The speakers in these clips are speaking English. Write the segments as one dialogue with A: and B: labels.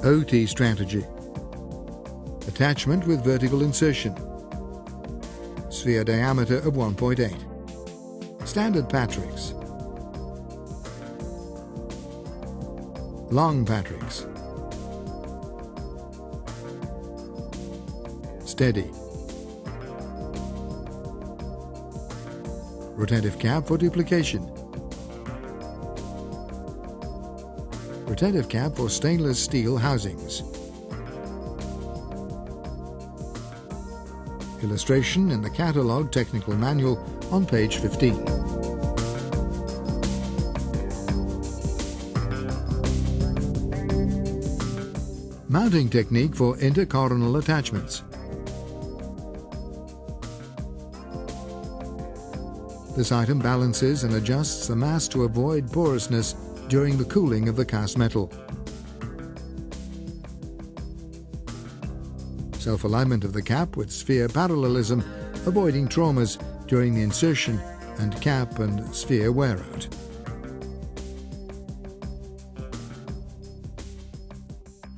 A: OT Strategy. Attachment with vertical insertion. Sphere diameter of 1.8. Standard Patricks. Long Patricks. Steady. Rotative cap for duplication. Rotative cap for stainless steel housings. Illustration in the catalog technical manual on page 15. Mounting technique for intercoronal attachments. This item balances and adjusts the mass to avoid porousness during the cooling of the cast metal. Self-alignment of the cap with sphere parallelism, avoiding traumas during the insertion and cap and sphere wear out.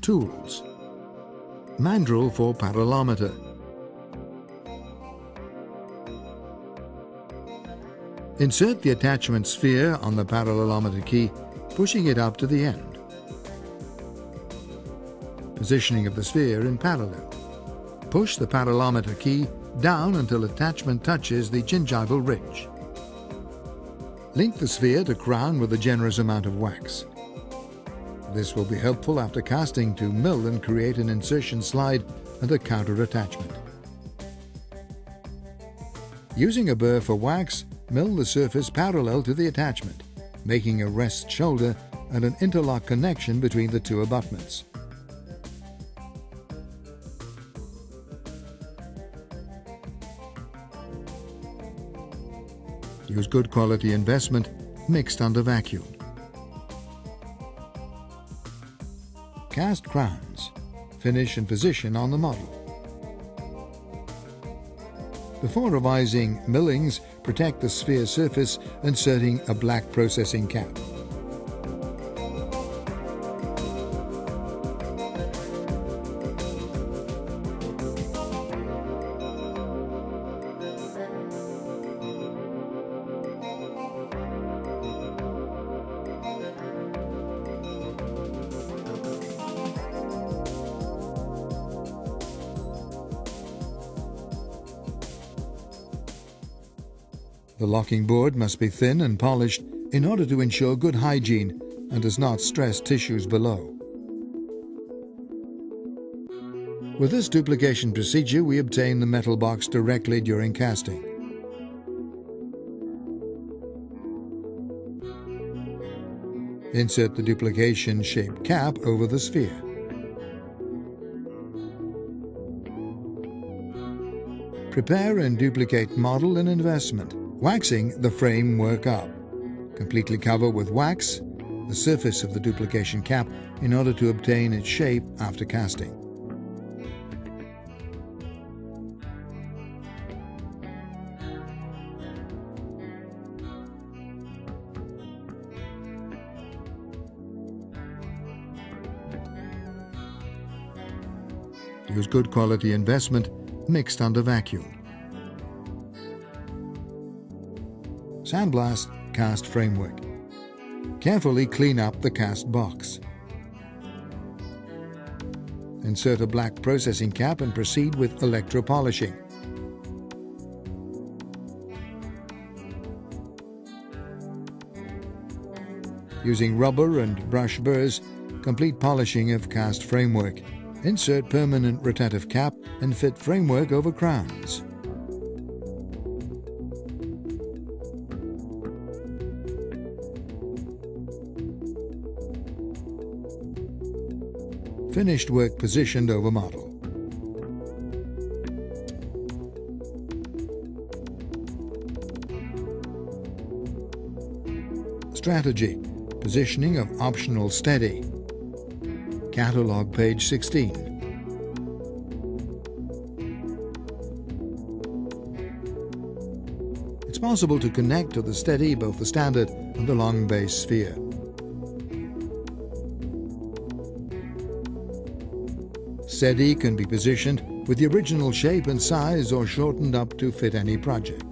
A: Tools. Mandrel for parallelometer. Insert the attachment sphere on the parallelometer key, pushing it up to the end. Positioning of the sphere in parallel. Push the parallelometer key down until attachment touches the gingival ridge. Link the sphere to crown with a generous amount of wax. This will be helpful after casting to mill and create an insertion slide and a counter attachment. Using a burr for wax, mill the surface parallel to the attachment, making a rest shoulder and an interlock connection between the two abutments. Use good quality investment mixed under vacuum. Cast crowns. Finish and position on the model. Before revising millings, protect the sphere surface, inserting a black processing cap. The locking board must be thin and polished in order to ensure good hygiene and does not stress tissues below. With this duplication procedure, we obtain the metal box directly during casting. Insert the duplication-shaped cap over the sphere. Prepare and duplicate model and investment, waxing the framework up. Completely cover with wax the surface of the duplication cap in order to obtain its shape after casting. Use good quality investment mixed under vacuum. Sandblast cast framework. Carefully clean up the cast box. Insert a black processing cap and proceed with electropolishing. Using rubber and brush burrs, complete polishing of cast framework. Insert permanent rotative cap and fit framework over crowns. Finished work positioned over model. Strategy. Positioning of optional steady. Catalog page 16. It's possible to connect to the steady both the standard and the long base sphere. Steady can be positioned with the original shape and size or shortened up to fit any project.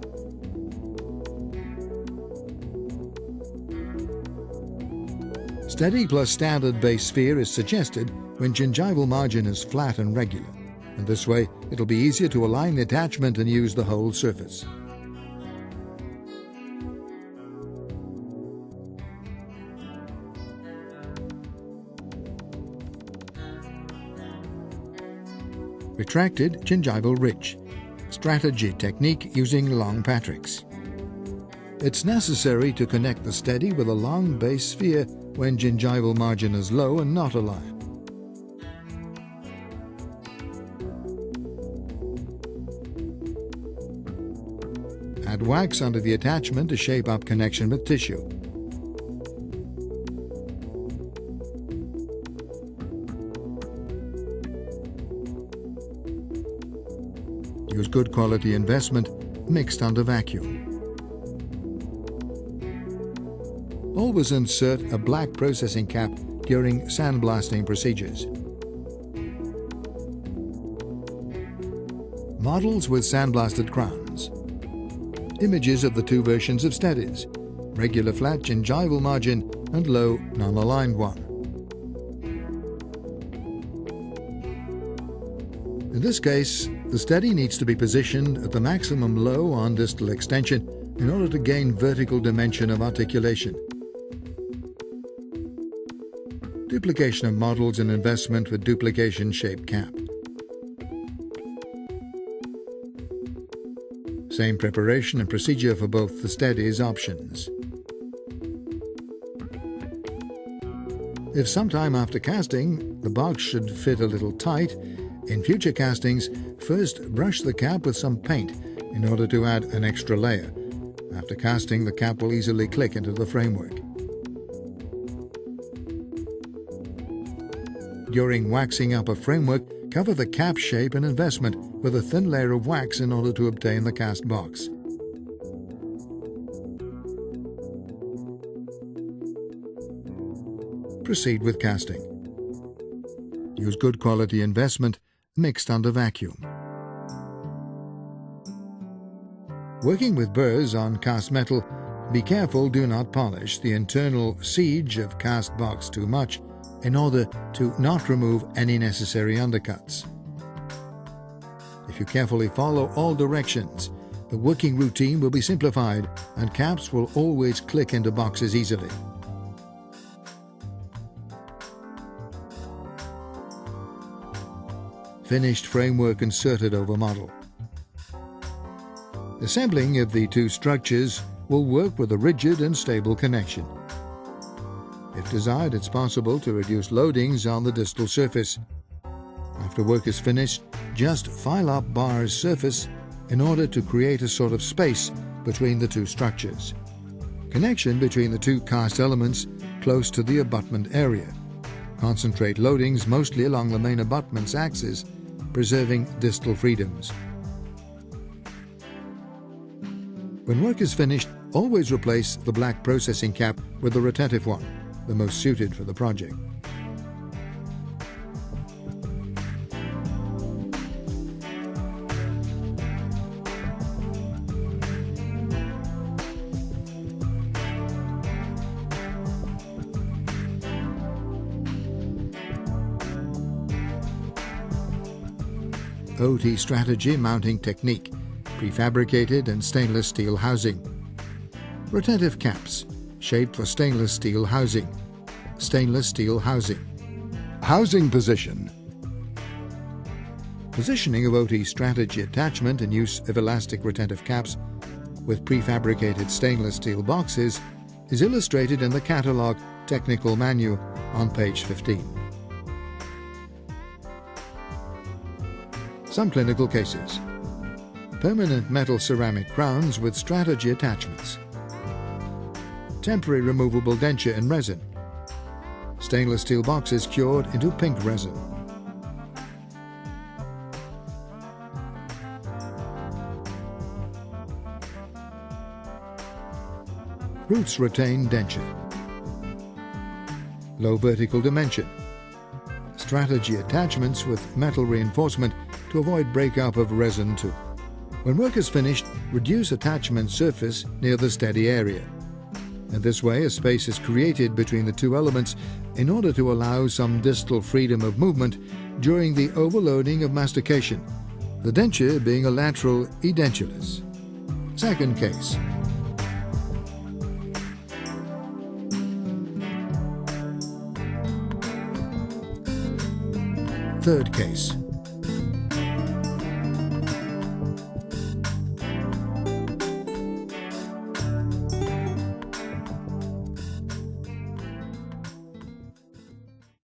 A: Steady plus standard base sphere is suggested when gingival margin is flat and regular, and this way it'll be easier to align the attachment and use the whole surface. Retracted gingival ridge. Strategy technique using long Patricks. It's necessary to connect the Steady with a long base sphere when gingival margin is low and not aligned. Add wax under the attachment to shape up connection with tissue. Use good quality investment mixed under vacuum. Always insert a black processing cap during sandblasting procedures. Models with sandblasted crowns. Images of the two versions of Steadies, regular flat gingival margin and low non-aligned one. In this case, the Steady needs to be positioned at the maximum low on distal extension in order to gain vertical dimension of articulation. Duplication of models and investment with duplication-shaped cap. Same preparation and procedure for both the Steadies options. If sometime after casting, the box should fit a little tight, in future castings, first brush the cap with some paint in order to add an extra layer. After casting, the cap will easily click into the framework. During waxing up a framework, cover the cap shape and investment with a thin layer of wax in order to obtain the cast box. Proceed with casting. Use good quality investment mixed under vacuum. Working with burrs on cast metal, be careful do not polish the internal siege of cast box too much in order to not remove any necessary undercuts. If you carefully follow all directions, the working routine will be simplified and caps will always click into boxes easily. Finished framework inserted over model. Assembling of the two structures will work with a rigid and stable connection. If desired, it's possible to reduce loadings on the distal surface. After work is finished, just file up bar's surface in order to create a sort of space between the two structures. Connection between the two cast elements close to the abutment area. Concentrate loadings mostly along the main abutment's axis, preserving distal freedoms. When work is finished, always replace the black processing cap with the retentive one, the most suited for the project. OT Strategy mounting technique, prefabricated and stainless steel housing. Retentive caps, shaped for stainless steel housing. Stainless steel housing. Housing position. Positioning of OT Strategy attachment and use of elastic retentive caps with prefabricated stainless steel boxes is illustrated in the catalog technical manual on page 15. Some clinical cases. Permanent metal ceramic crowns with strategy attachments. Temporary removable denture in resin. Stainless steel boxes cured into pink resin. Roots retain denture. Low vertical dimension. Strategy attachments with metal reinforcement to avoid breakup of resin too. When work is finished, reduce attachment surface near the steady area. In this way, a space is created between the two elements in order to allow some distal freedom of movement during the overloading of mastication, the denture being a lateral edentulous. Second case. Third case.